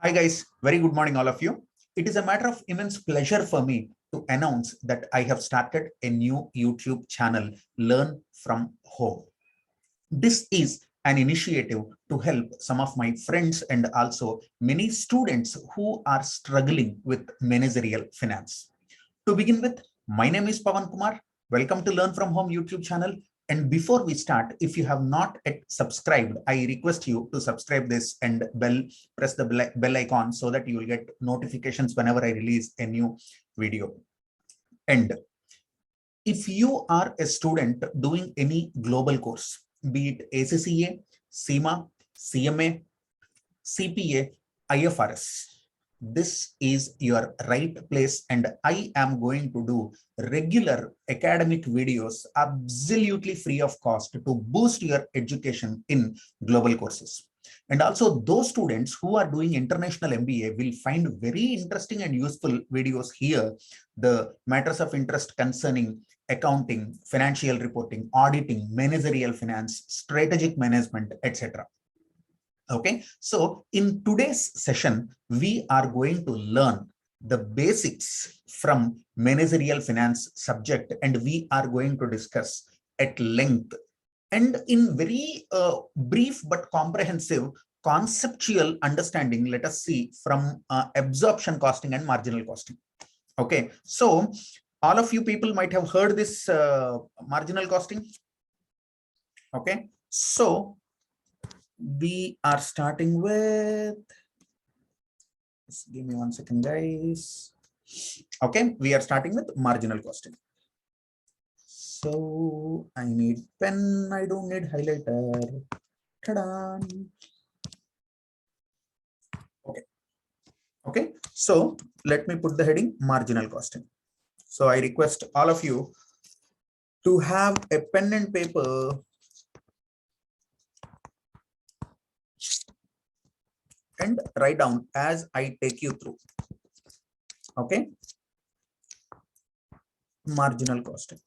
Hi guys, very good morning all of you. It is a matter of immense pleasure for me to announce that I have started a new YouTube channel, Learn from Home. This is an initiative to help some of my friends and also many students who are struggling with managerial finance. To begin with, my name is Pawan Kumar. Welcome to Learn from Home YouTube channel. And before we start, if you have not yet subscribed, I request you to subscribe this and press the bell icon so that you will get notifications whenever I release a new video. And if you are a student doing any global course, be it ACCA, CIMA, CMA, CPA, IFRS, this is your right place, and I am going to do regular academic videos absolutely free of cost to boost your education in global courses. And also those students who are doing international MBA will find very interesting and useful videos here. The matters of interest concerning accounting, financial reporting, auditing, managerial finance, strategic management, etc. Okay, so in today's session, we are going to learn the basics from managerial finance subject, and we are going to discuss at length and in very brief but comprehensive conceptual understanding. Let us see from absorption costing and marginal costing. Okay, so all of you people might have heard this marginal costing. Okay, so we are starting with, just give me 1 second guys. Okay, we are starting with marginal costing. So I need pen, I don't need highlighter. Ta-da! Okay, so let me put the heading marginal costing. So I request all of you to have a pen and paper and write down as I take you through. Okay, marginal costing.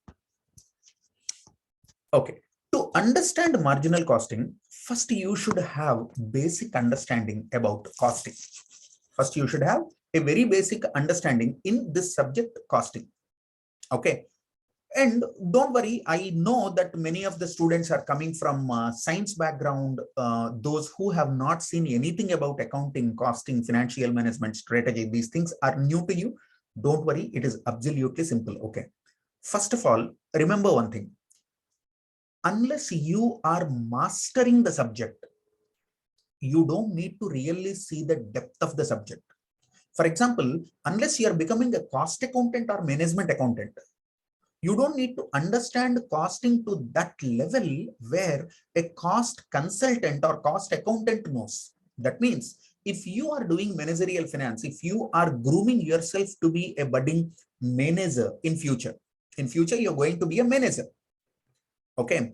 Okay, to understand marginal costing, first you should have basic understanding about costing. First you should have a very basic understanding in this subject, costing. Okay, and don't worry, I know that many of the students are coming from science background. Those who have not seen anything about accounting, costing, financial management, strategy, these things are new to you. Don't worry, it is absolutely simple. Okay, first of all, remember one thing. Unless you are mastering the subject, you don't need to really see the depth of the subject. For example, unless you are becoming a cost accountant or management accountant, you don't need to understand costing to that level where a cost consultant or cost accountant knows. That means if you are doing managerial finance, if you are grooming yourself to be a budding manager in future you're going to be a manager. Okay,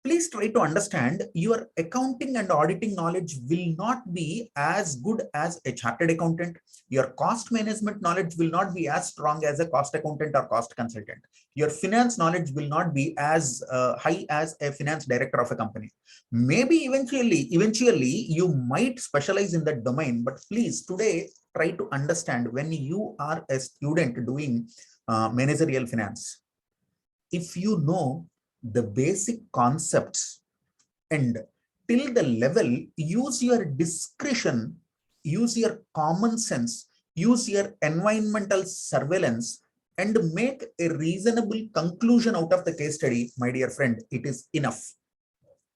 please try to understand your accounting and auditing knowledge will not be as good as a chartered accountant. Your cost management knowledge will not be as strong as a cost accountant or cost consultant. Your finance knowledge will not be as high as a finance director of a company. Maybe eventually you might specialize in that domain, but please today try to understand when you are a student doing managerial finance. If you know the basic concepts and till the level, use your discretion, use your common sense, use your environmental surveillance, and make a reasonable conclusion out of the case study, my dear friend, it is enough.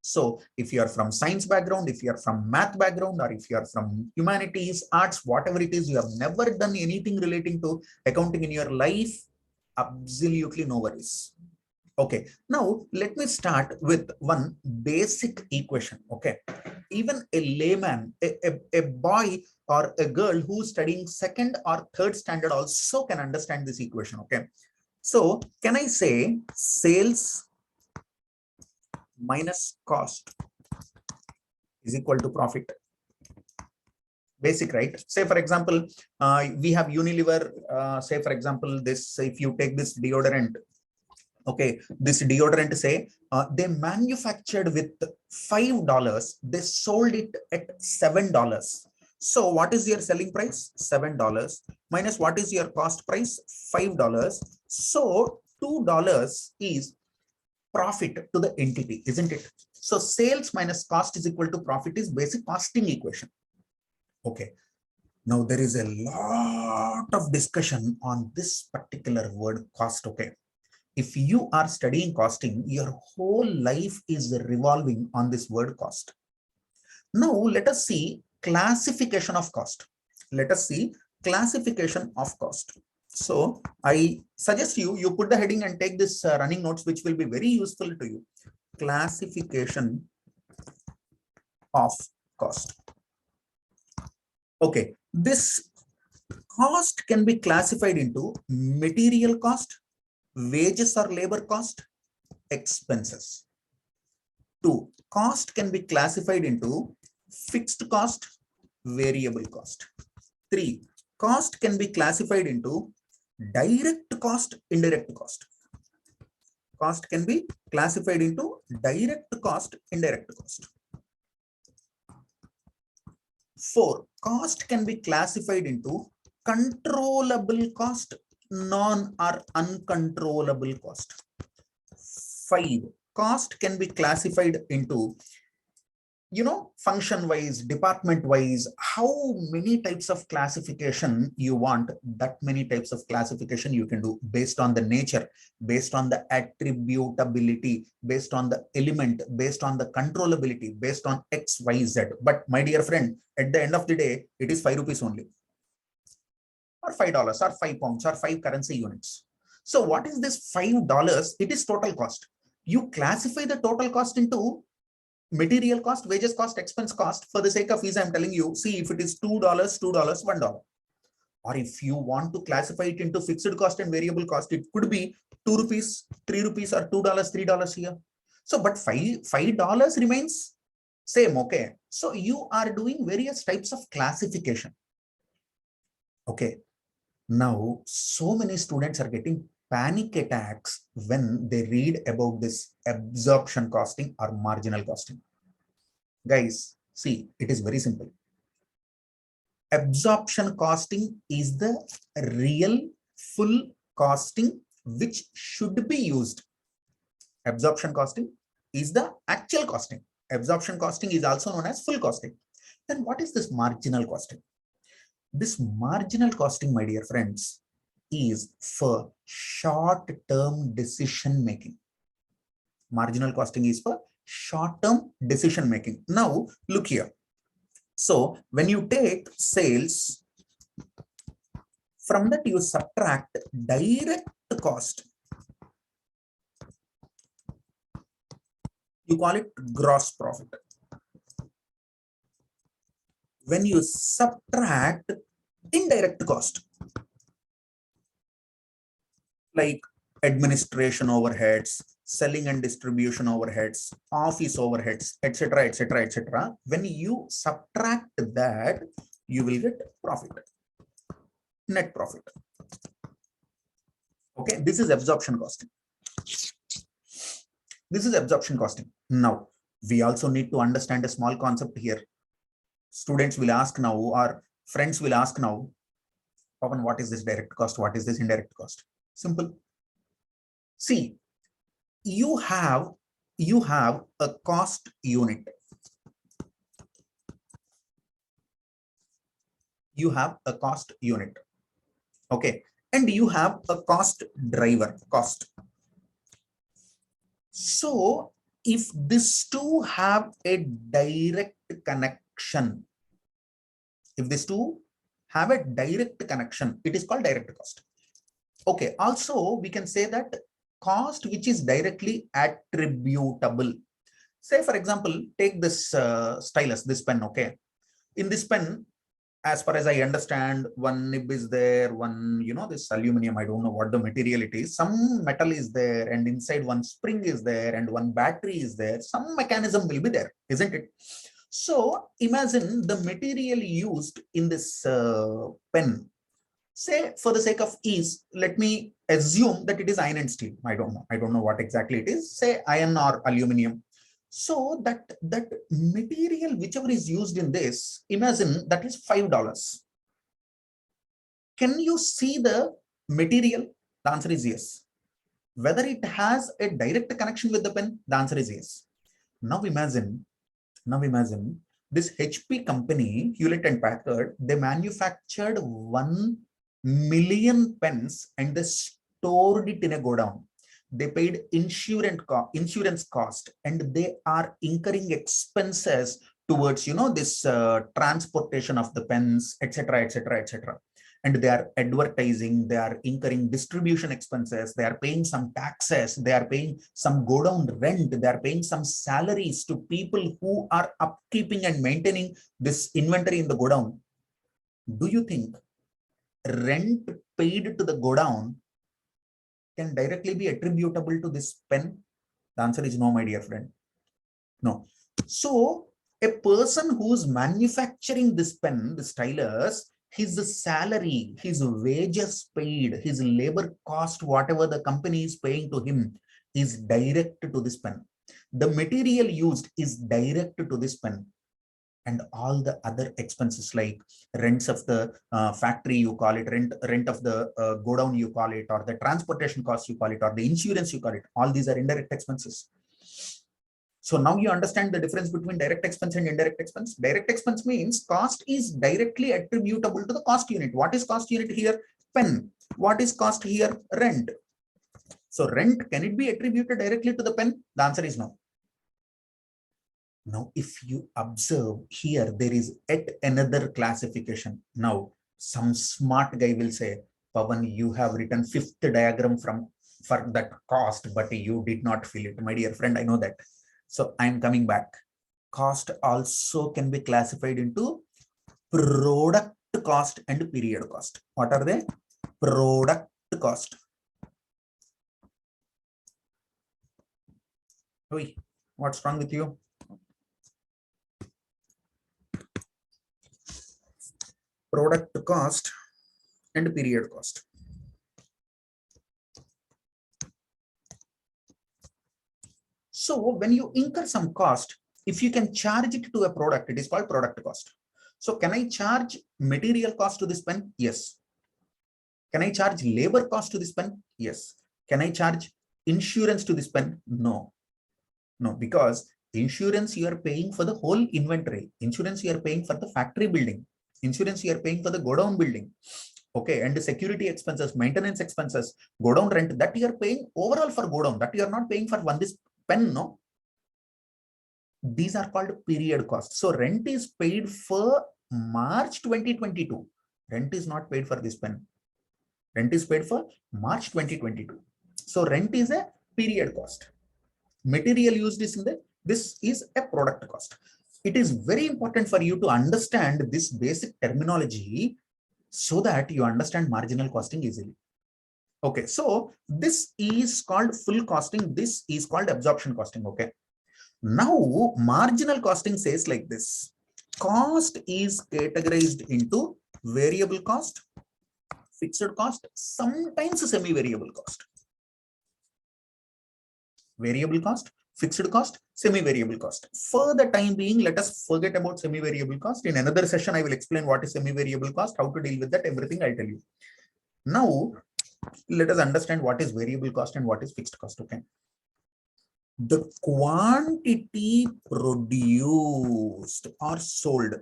So if you are from science background, if you are from math background, or if you are from humanities, arts, whatever it is, you have never done anything relating to accounting in your life, absolutely no worries. Okay, now let me start with one basic equation. Okay, even a layman, a boy or a girl who's studying second or third standard also can understand this equation. Okay, so can I say sales minus cost is equal to profit? Basic, right? Say for example, we have Unilever. Say for example, this, if you take this deodorant. Okay, this deodorant, say they manufactured with $5, they sold it at $7. So what is your selling price? $7 minus what is your cost price? $5. So $2 is profit to the entity, isn't it? So sales minus cost is equal to profit is basic costing equation. Okay. Now there is a lot of discussion on this particular word cost. Okay. If you are studying costing, your whole life is revolving on this word cost. Now let us see classification of cost. Let us see classification of cost. So I suggest you put the heading and take this running notes, which will be very useful to you. Classification of cost. Okay, this cost can be classified into material cost, wages or labor cost, expenses. 2. Cost can be classified into fixed cost, variable cost. 3. Cost can be classified into direct cost, indirect cost. Cost can be classified into direct cost, indirect cost. 4. Cost can be classified into controllable cost, non or uncontrollable cost. 5. Cost can be classified into, function wise, department wise, how many types of classification you want, that many types of classification you can do based on the nature, based on the attributability, based on the element, based on the controllability, based on X, Y, Z. But my dear friend, at the end of the day, it is 5 rupees only, or $5, or 5 pounds, or 5 currency units. So what is this $5? It is total cost. You classify the total cost into material cost, wages cost, expense cost. For the sake of ease, I'm telling you, see if it is $2, $2, $1. Or if you want to classify it into fixed cost and variable cost, it could be 2 rupees, 3 rupees, or $2, $3 here. So, but $5 remains same. Okay. So you are doing various types of classification. Okay. Now, so many students are getting panic attacks when they read about this absorption costing or marginal costing. Guys, see, it is very simple. Absorption costing is the real full costing which should be used. Absorption costing is the actual costing. Absorption costing is also known as full costing. Then what is this marginal costing? This marginal costing, my dear friends, is for short-term decision making. Marginal costing is for short-term decision making. Now, look here. So, when you take sales, from that you subtract direct cost. You call it gross profit. When you subtract indirect cost, like administration overheads, selling and distribution overheads, office overheads, etc., etc., etc. When you subtract that, you will get profit, net profit. Okay, this is absorption costing. This is absorption costing. Now, we also need to understand a small concept here. Students will ask now, or friends will ask now, Pawan, what is this direct cost? What is this indirect cost? Simple. See, you have a cost unit. You have a cost unit. Okay. And you have a cost driver, cost. So if these two have a direct connection, if these two have a direct connection, it is called direct cost. Okay. Also, we can say that cost which is directly attributable. Say, for example, take this stylus, this pen. Okay. In this pen, as far as I understand, one nib is there, one, this aluminum, I don't know what the material it is. Some metal is there, and inside one spring is there, and one battery is there. Some mechanism will be there, isn't it? So imagine the material used in this pen. Say, for the sake of ease, let me assume that it is iron and steel. I don't know what exactly it is. Say iron or aluminum. So that material, whichever is used in this, imagine that is $5. Can you see the material? The answer is yes. Whether it has a direct connection with the pen, the answer is yes. Now imagine this HP company, Hewlett and Packard, they manufactured 1 million pens and they stored it in a godown. They paid insurance cost, and they are incurring expenses towards this transportation of the pens, etc., etc., etc. And they are advertising, they are incurring distribution expenses, they are paying some taxes, they are paying some go down rent, they are paying some salaries to people who are upkeeping and maintaining this inventory in the go down. Do you think rent paid to the go down can directly be attributable to this pen? The answer is no, my dear friend. No. So a person who's manufacturing this pen, the stylus, his salary, his wages paid, his labor cost, whatever the company is paying to him, is direct to this pen. The material used is direct to this pen. And all the other expenses like rents of the factory, you call it, rent of the go down, you call it, or the transportation cost, you call it, or the insurance, you call it, all these are indirect expenses. So now you understand the difference between direct expense and indirect expense. Direct expense means cost is directly attributable to the cost unit. What is cost unit here? Pen. What is cost here? Rent. So rent, can it be attributed directly to the pen? The answer is no. Now, if you observe here, there is yet another classification. Now, some smart guy will say, Pavan, you have written fifth diagram for that cost, but you did not fill it. My dear friend, I know that. So I'm coming back. Cost also can be classified into product cost and period cost. What are they? Product cost. Oi, what's wrong with you? Product cost and period cost. So when you incur some cost, if you can charge it to a product, it is called product cost. So can I charge material cost to this pen? Yes. Can I charge labor cost to this pen? Yes. Can I charge insurance to this pen? No. No, because insurance you are paying for the whole inventory. Insurance you are paying for the factory building. Insurance you are paying for the godown building. Okay, and the security expenses, maintenance expenses, godown rent, that you are paying overall for godown, that you are not paying for one this pen, no? These are called period costs. So rent is paid for March 2022. Rent is not paid for this pen. Rent is paid for March 2022. So rent is a period cost. Material used is in this is a product cost. It is very important for you to understand this basic terminology so that you understand marginal costing easily. Okay, so this is called full costing. This is called absorption costing. Okay. Now, marginal costing says like this. Cost is categorized into variable cost, fixed cost, sometimes semi-variable cost. Variable cost, fixed cost, semi-variable cost. For the time being, let us forget about semi-variable cost. In another session, I will explain what is semi-variable cost, how to deal with that, everything I'll tell you. Now, let us understand what is variable cost and what is fixed cost. Okay. The quantity produced or sold.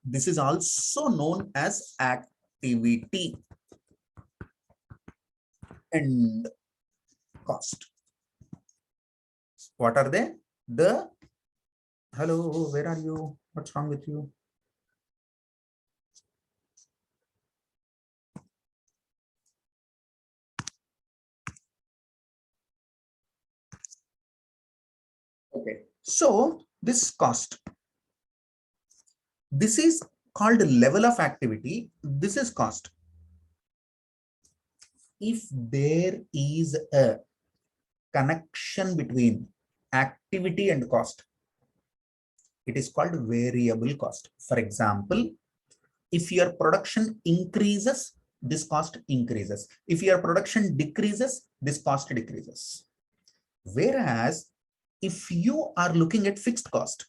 This is also known as activity and cost. What are they? Hello, where are you? What's wrong with you? Okay, so this cost, this is called level of activity. This is cost. If there is a connection between activity and cost, it is called variable cost. For example, if your production increases, this cost increases. If your production decreases, this cost decreases. Whereas if you are looking at fixed cost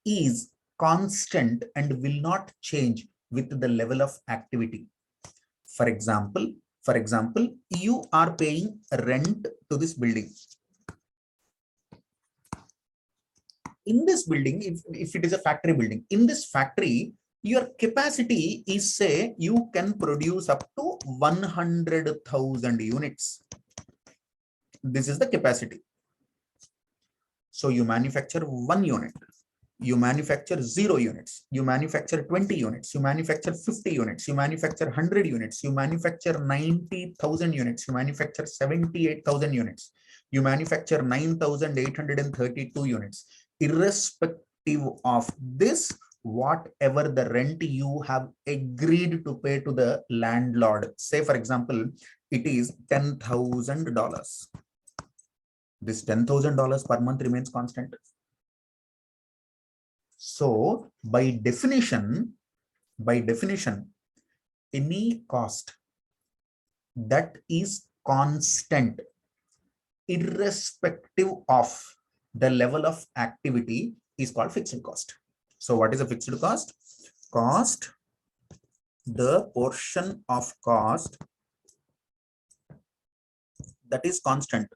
is constant and will not change with the level of activity. For example, you are paying rent to this building. In this building, if it is a factory building, in this factory, your capacity is, say, you can produce up to 100,000 units. This is the capacity. So you manufacture 1 unit, you manufacture 0 units, you manufacture 20 units, you manufacture 50 units, you manufacture 100 units, you manufacture 90,000 units, you manufacture 78,000 units, you manufacture 9,832 units. Irrespective of this, whatever the rent you have agreed to pay to the landlord, say for example, it is $10,000. This $10,000 per month remains constant. So by definition, any cost that is constant, irrespective of the level of activity, is called fixed cost. So what is a fixed cost? Cost, the portion of cost that is constant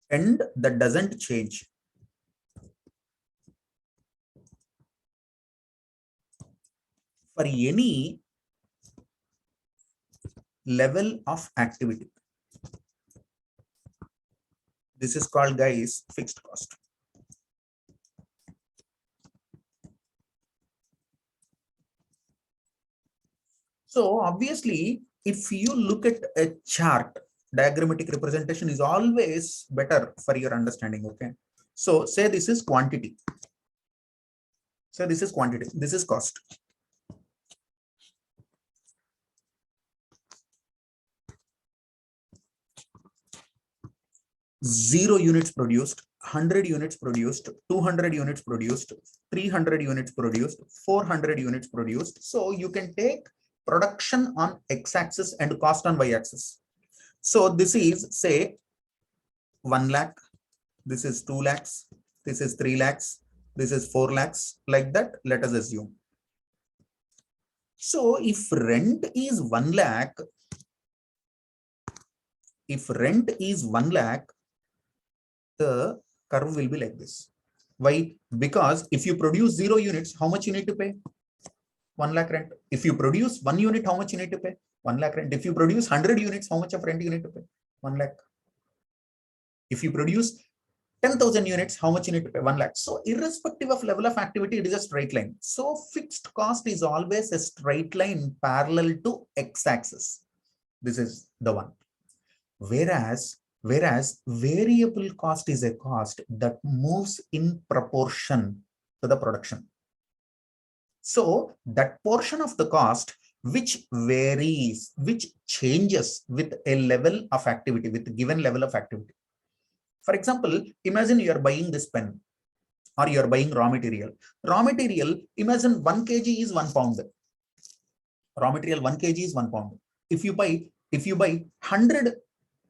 and that doesn't change. For any level of activity. This is called, guys, fixed cost. So obviously, if you look at a chart, diagrammatic representation is always better for your understanding. Okay. So say this is quantity. So this is quantity. This is cost. Zero units produced, 100 units produced, 200 units produced, 300 units produced, 400 units produced. So you can take production on x-axis and cost on y-axis. So this is, say, 1 lakh, this is 2 lakhs, this is 3 lakhs, this is 4 lakhs, like that, let us assume. So if rent is 1 lakh, the curve will be like this. Why? Because if you produce 0 units, how much you need to pay? 1 lakh rent. If you produce 1 unit, how much you need to pay? 1 lakh rent. If you produce 100 units, how much of rent you need to pay? 1 lakh. If you produce 10,000 units, how much you need to pay? 1 lakh. So irrespective of level of activity, it is a straight line. So fixed cost is always a straight line parallel to x-axis. This is the one. Whereas variable cost is a cost that moves in proportion to the production. So that portion of the cost which varies, which changes with a level of activity, with a given level of activity. For example, imagine you are buying this pen or you are buying raw material. Raw material, imagine 1 kg is 1 pound. Raw material 1 kg is 1 pound. If you buy 100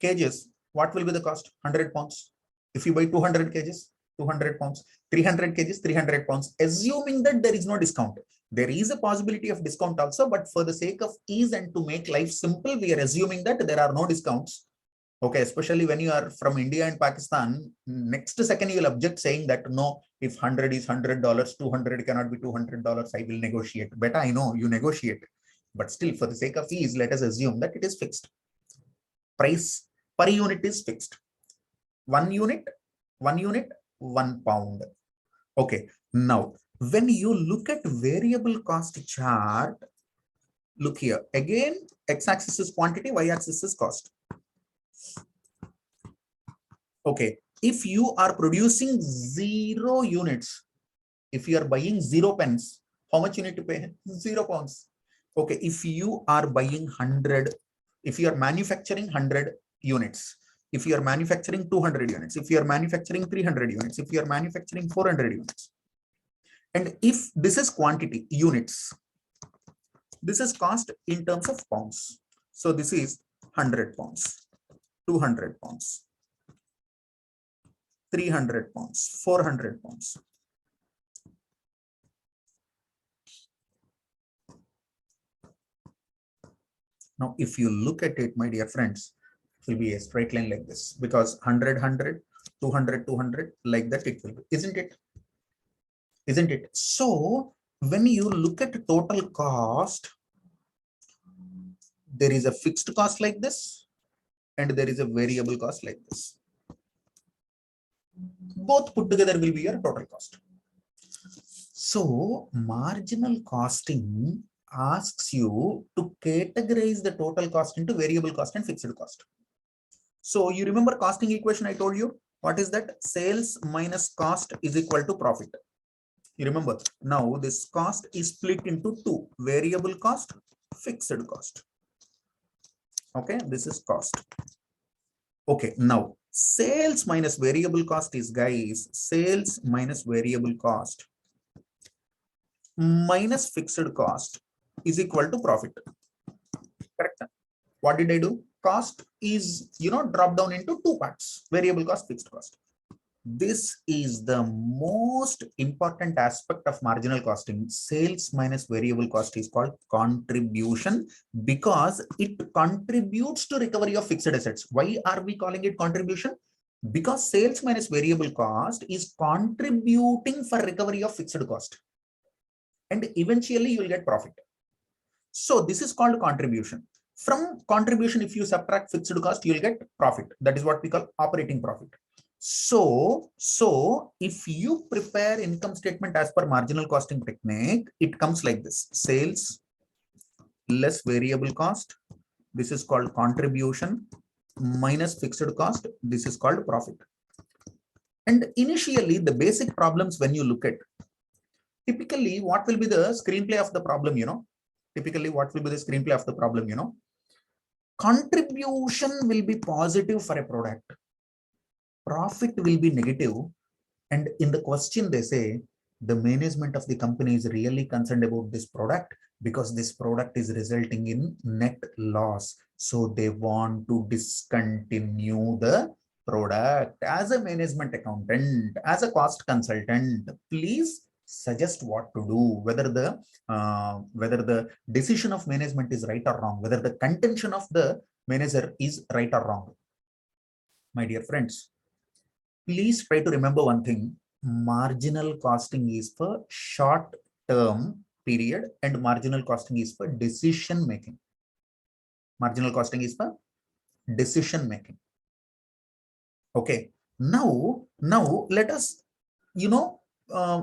kgs, what will be the cost? 100 pounds. If you buy 200 kgs, 200 pounds, 300 kgs, 300 pounds, assuming that there is no discount. There is a possibility of discount also, but for the sake of ease and to make life simple, we are assuming that there are no discounts. Okay, especially when you are from India and Pakistan, next second you will object saying that no, if 100 is $100, 200 cannot be $200, I will negotiate. Better, I know you negotiate, but still for the sake of ease, let us assume that it is fixed. Price per unit is fixed. 1 unit, 1 pound. Okay, now when you look at variable cost chart, look here again, x-axis is quantity, y-axis is cost. Okay, if you are producing 0 units, if you are buying 0 pens, how much you need to pay? 0 pounds. Okay, if you are buying 100, if you are manufacturing 100 units, if you are manufacturing 200 units, if you are manufacturing 300 units, if you are manufacturing 400 units, and if this is quantity, units, this is cost in terms of pounds. So this is 100 pounds, 200 pounds, 300 pounds, 400 pounds. Now, if you look at it, my dear friends, it will be a straight line like this, because 100, 100, 200, 200, like that it will be, isn't it? Isn't it? So when you look at total cost, there is a fixed cost like this, and there is a variable cost like this. Both put together will be your total cost. So marginal costing asks you to categorize the total cost into variable cost and fixed cost. So you remember costing equation I told you? What is that? Sales minus cost is equal to profit. You remember? Now this cost is split into two: variable cost, fixed cost. Okay, this is cost. Okay, now sales minus variable cost is, guys, sales minus variable cost minus fixed cost is equal to profit. Correct? What did I do? Cost is, drop down into two parts: variable cost, fixed cost. This is the most important aspect of marginal costing. Sales minus variable cost is called contribution, because it contributes to recovery of fixed assets. Why are we calling it contribution? Because sales minus variable cost is contributing for recovery of fixed cost, and eventually you will get profit. So this is called contribution. From contribution, if you subtract fixed cost, you will get profit. That is what we call operating profit. So if you prepare income statement as per marginal costing technique, it comes like this: sales less variable cost, this is called contribution, minus fixed cost, this is called profit. And initially the basic problems, when you look at, typically what will be the screenplay of the problem? Typically what will be the screenplay of the problem? Contribution will be positive for a product, profit will be negative, and in the question they say the management of the company is really concerned about this product because this product is resulting in net loss, so they want to discontinue the product. As a management accountant, as a cost consultant, please suggest what to do, whether the decision of management is right or wrong, whether the contention of the manager is right or wrong. My dear friends, please try to remember one thing: marginal costing is for short term period and marginal costing is for decision making. Marginal costing is for decision making. Okay, now let us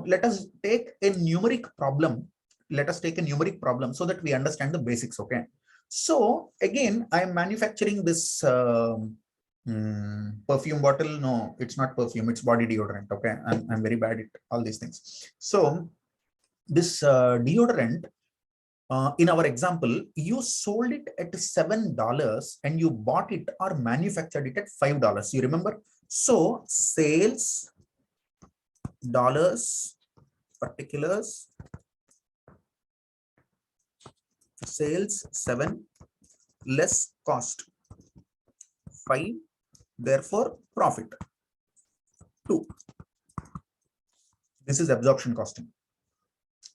let us take a numeric problem. Let us take a numeric problem so that we understand the basics. Okay, so again, I am manufacturing this perfume bottle. No, it's not perfume, it's body deodorant. Okay, I'm very bad at all these things. So this deodorant, in our example, you sold it at $7 and you bought it or manufactured it at $5. You remember? So sales dollars, particulars, sales 7 less cost 5, therefore profit 2. This is absorption costing.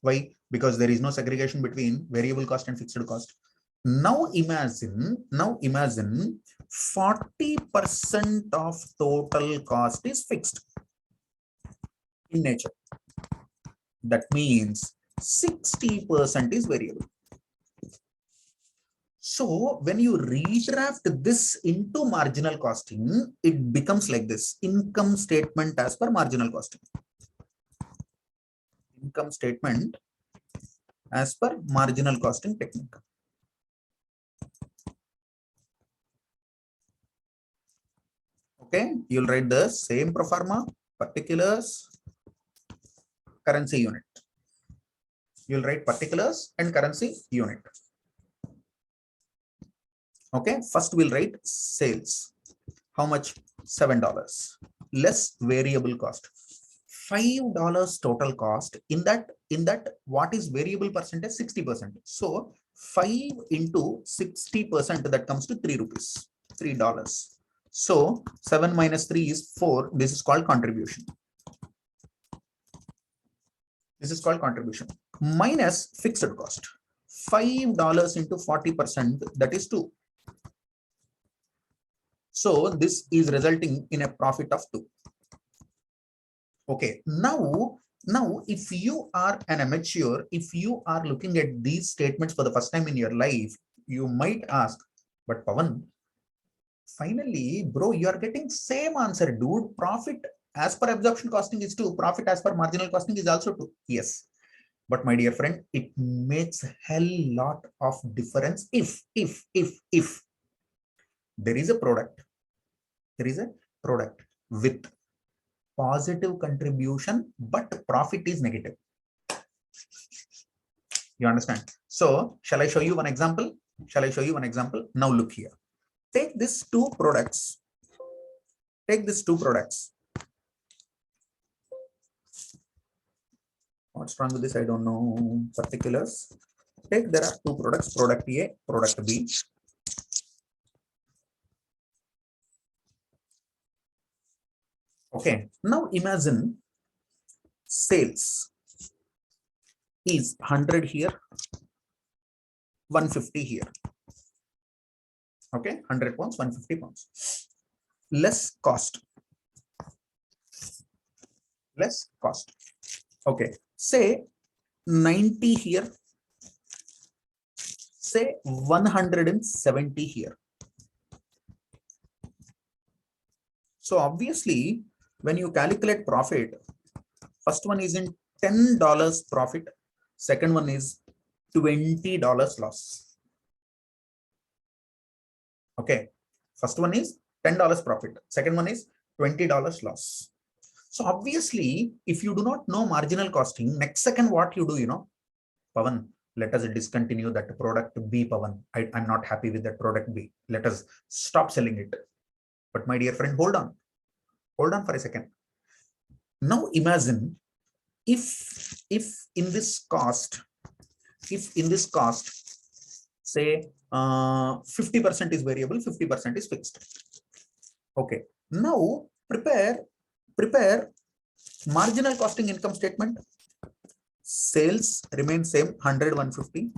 Why? Because there is no segregation between variable cost and fixed cost. Now imagine 40% of total cost is fixed in nature. That means 60% is variable. So when you redraft this into marginal costing, it becomes like this: income statement as per marginal costing. Income statement as per marginal costing technique. Okay, you'll write the same pro forma, particulars, currency unit. You'll write particulars and currency unit. Okay, first we'll write sales. How much? $7 less variable cost. $5 total cost. In that, what is variable percentage? 60%. So 5 into 60%, that comes to 3 rupees, $3. So 7 minus 3 is 4. This is called contribution. This is called contribution. Minus fixed cost. $5 into 40%, that is 2. So this is resulting in a profit of 2. Okay, now if you are an amateur, if you are looking at these statements for the first time in your life, you might ask, but Pawan, finally, bro, you are getting same answer, dude. Profit as per absorption costing is 2. Profit as per marginal costing is also 2. Yes. But my dear friend, it makes a hell lot of difference if there is a product with positive contribution, but profit is negative. You understand? So shall I show you one example? Now look here. Take these two products. What's wrong with this? I don't know particulars. There are two products, product A, product B. Okay, now imagine sales is 100 here, 150 here. Okay, 100 pounds, 150 pounds. Less cost. Okay, say 90 here, say 170 here. So obviously, when you calculate profit, first one is in $10 profit, second one is $20 loss. Okay, first one is $10 profit, second one is $20 loss. So obviously, if you do not know marginal costing, next second what you do, Pawan, let us discontinue that product B, Pawan. I'm not happy with that product B. Let us stop selling it. But my dear friend, hold on for a second. Now imagine if in this cost, say 50% is variable, 50% is fixed. Okay, now prepare marginal costing income statement. Sales remain same, 100, 150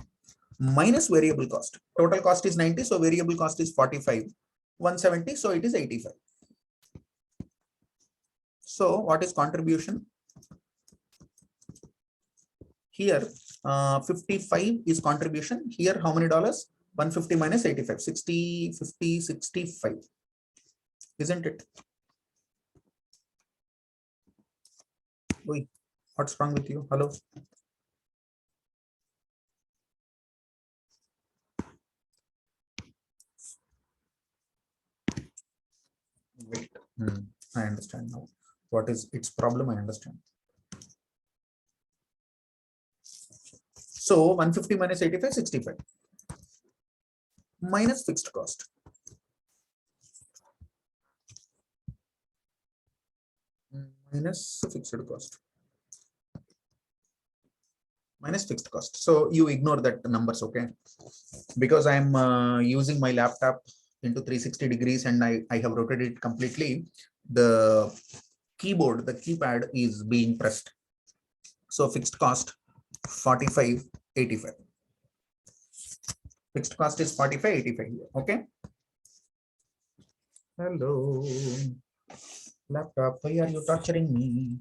minus variable cost. Total cost is 90, so variable cost is 45, 170, so it is 85. So what is contribution? Here 55 is contribution. Here how many dollars? 150 minus 85, 60, 50, 65. Isn't it? Wait, what's wrong with you? Hello? Wait. I understand now. What is its problem? I understand. So 150 minus 85, 65. Minus fixed cost. Minus fixed cost. Minus fixed cost. So you ignore that numbers, okay? Because I'm using my laptop into 360 degrees and I have rotated it completely. The keyboard, the keypad is being pressed. So fixed cost 45, 85. Fixed cost is 45, 85. Okay. Hello. Laptop, why are you torturing me?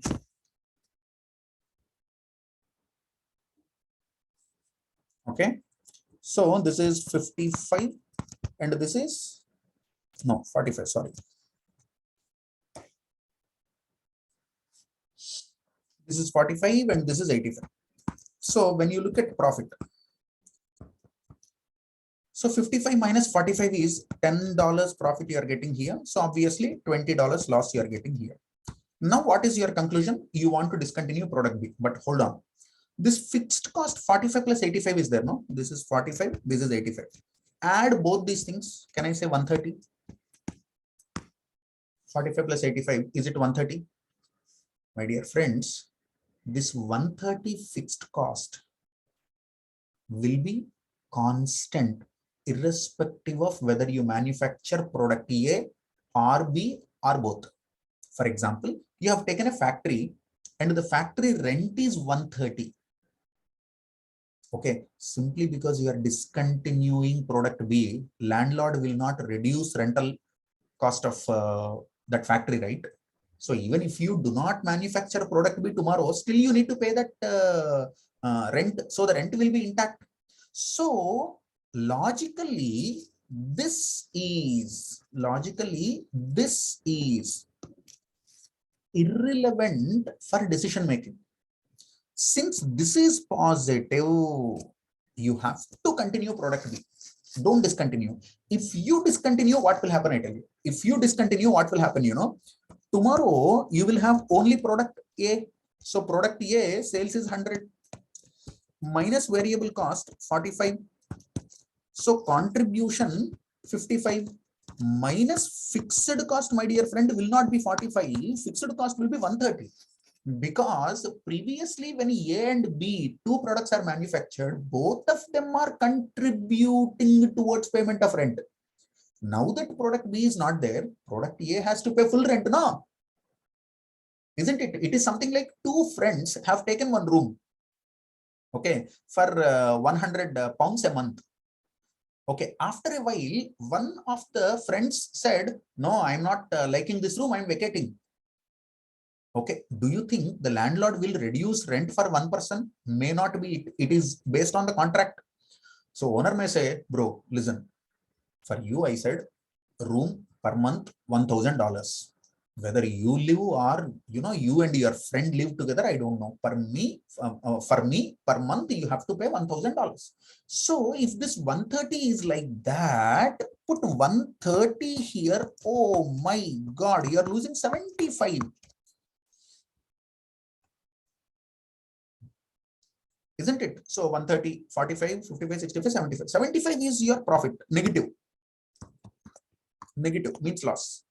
Okay. So this is 55 and this is, no, 45, sorry. This is 45 and this is 85. So when you look at profit, so 55 minus 45 is $10 profit you are getting here. So obviously $20 loss you are getting here. Now what is your conclusion? You want to discontinue product B, but hold on. This fixed cost 45 plus 85 is there, no? This is 45, this is 85. Add both these things. Can I say 130? 45 plus 85, is it 130? My dear friends, this 130 fixed cost will be constant irrespective of whether you manufacture product A or B or both. For example, you have taken a factory and the factory rent is 130. Okay, simply because you are discontinuing product B, landlord will not reduce rental cost of that factory, right? So even if you do not manufacture product B tomorrow, still you need to pay that rent. So the rent will be intact. So logically, this is irrelevant for decision making. Since this is positive, you have to continue product B. Don't discontinue. If you discontinue, what will happen? I tell you. If you discontinue, what will happen? Tomorrow you will have only product A. So product A sales is 100 minus variable cost 45. So contribution 55 minus fixed cost, my dear friend, will not be 45. Fixed cost will be 130. Because previously when A and B, two products are manufactured, both of them are contributing towards payment of rent. Now that product B is not there, product A has to pay full rent now. Isn't it? It is something like two friends have taken one room, okay, for 100 pounds a month. Okay, after a while, one of the friends said, no, I'm not liking this room, I'm vacating. Okay, do you think the landlord will reduce rent for one person? May not be. It is based on the contract. So owner may say, bro, listen, for you, I said, room per month, $1,000. Whether you live or, you and your friend live together, I don't know. For me, per month, you have to pay $1,000. So if this 130 is like that, put 130 here. Oh my God, you're losing 75. Isn't it? So 130, 45, 55, 65, 75. 75 is your profit. Negative. Negative means loss.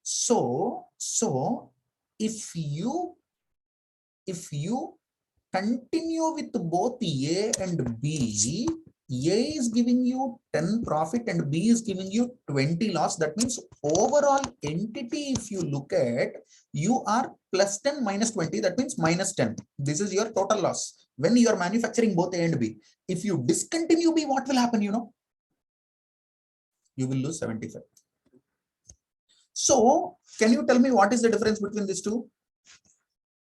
So if you continue with both A and B, A is giving you 10 profit and B is giving you 20 loss. That means overall entity, if you look at, you are plus 10 minus 20. That means minus 10. This is your total loss when you are manufacturing both A and B. If you discontinue B, what will happen? You will lose 75. So can you tell me what is the difference between these two?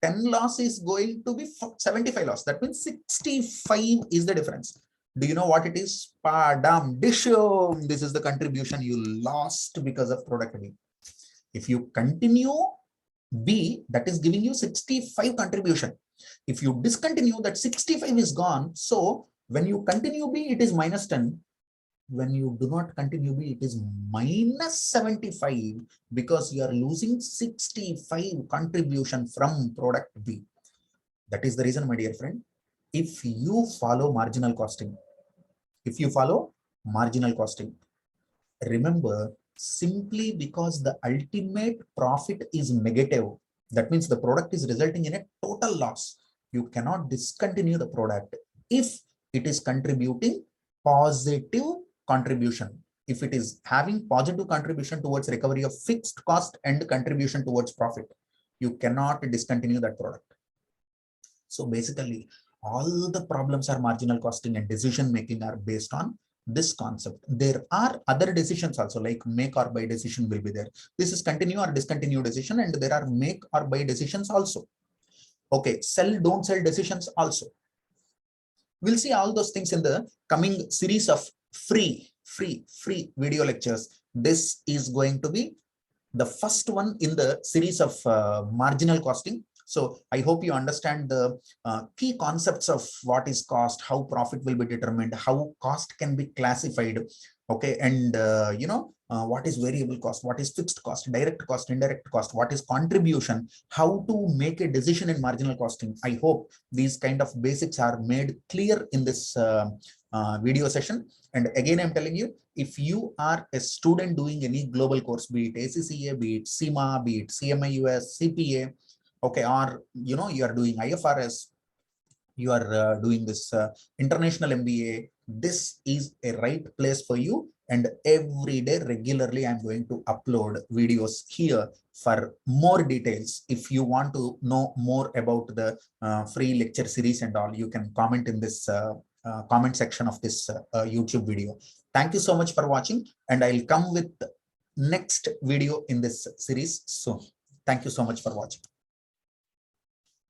10 loss is going to be 75 loss. That means 65 is the difference. Do you know what it is? Padam dishum. This is the contribution you lost because of product B. If you continue B, that is giving you 65 contribution. If you discontinue, that 65 is gone. So when you continue B, it is minus 10. When you do not continue B, it is minus 75 because you are losing 65 contribution from product B. That is the reason, my dear friend, if you follow marginal costing, remember, simply because the ultimate profit is negative, that means the product is resulting in a total loss, you cannot discontinue the product if it is contributing positive contribution. If it is having positive contribution towards recovery of fixed cost and contribution towards profit, you cannot discontinue that product. So basically, all the problems are marginal costing and decision making are based on this concept. There are other decisions also, like make or buy decision will be there. This is continue or discontinue decision, and there are make or buy decisions also. Okay, sell, don't sell decisions also. We'll see all those things in the coming series of free video lectures. This is going to be the first one in the series of marginal costing. So I hope you understand the key concepts of what is cost, how profit will be determined, how cost can be classified. Okay, and what is variable cost, what is fixed cost, direct cost, indirect cost, what is contribution, how to make a decision in marginal costing. I hope these kind of basics are made clear in this video session. And again, I'm telling you, if you are a student doing any global course, be it ACCA, be it CIMA, be it CMA US, CPA, okay, or you are doing IFRS, you are doing this international MBA, this is a right place for you. And every day, regularly, I'm going to upload videos here for more details. If you want to know more about the free lecture series and all, you can comment in this comment section of this YouTube video. Thank you so much for watching, and I'll come with next video in this series soon. Thank you so much for watching.